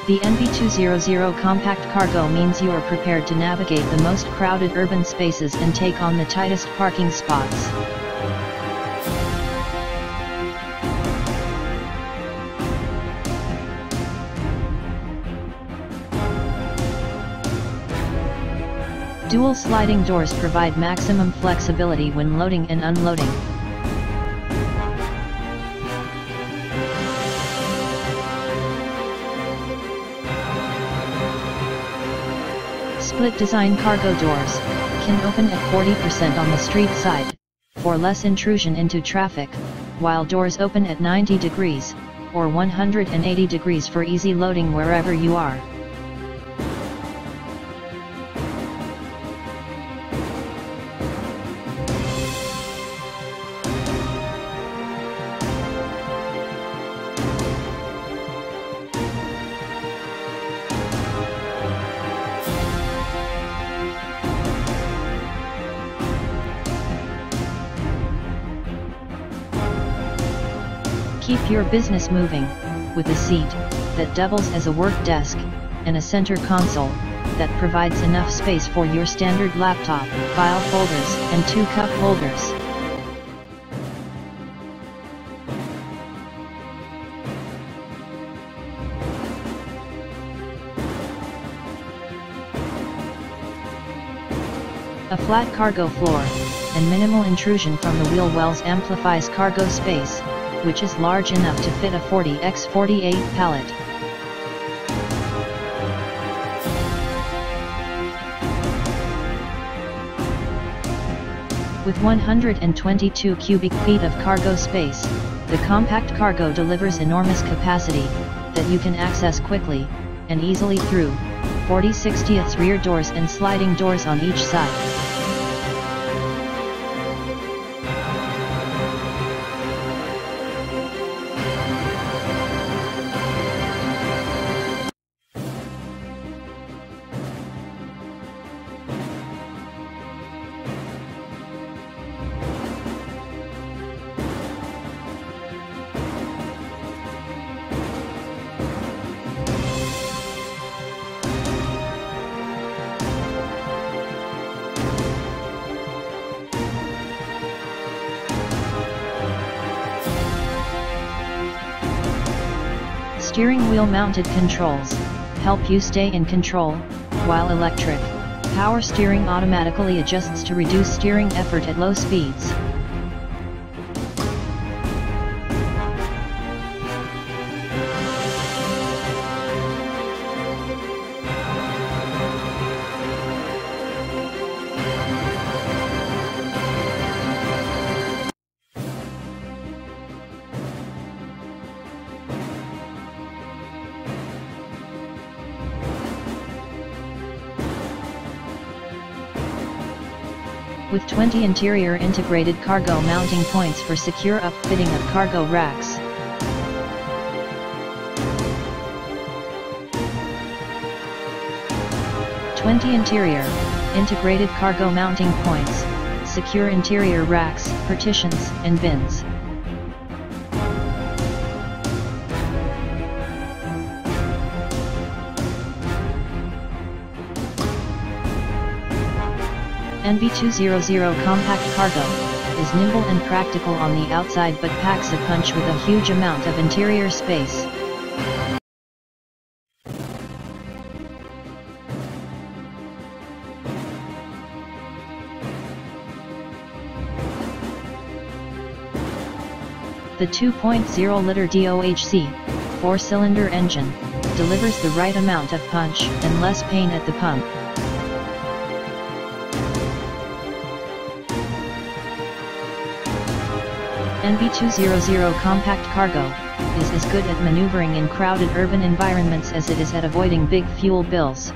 The NV200 Compact Cargo means you are prepared to navigate the most crowded urban spaces and take on the tightest parking spots. Dual sliding doors provide maximum flexibility when loading and unloading. Split design cargo doors can open at 40% on the street side, for less intrusion into traffic, while doors open at 90 degrees, or 180 degrees for easy loading wherever you are. Keep your business moving, with a seat that doubles as a work desk, and a center console that provides enough space for your standard laptop, file folders, and 2 cup holders. A flat cargo floor, and minimal intrusion from the wheel wells amplifies cargo space, which is large enough to fit a 40x48 pallet. With 122 cubic feet of cargo space, the compact cargo delivers enormous capacity that you can access quickly and easily through 40/60 rear doors and sliding doors on each side. Steering wheel mounted controls help you stay in control, while electric power steering automatically adjusts to reduce steering effort at low speeds. With 20 interior integrated cargo mounting points for secure upfitting of cargo racks. Interior integrated cargo mounting points, secure interior racks, partitions, and bins. NV200 Compact Cargo is nimble and practical on the outside but packs a punch with a huge amount of interior space. The 2.0-liter DOHC 4-cylinder engine delivers the right amount of punch and less pain at the pump. NV200 Compact Cargo is as good at maneuvering in crowded urban environments as it is at avoiding big fuel bills.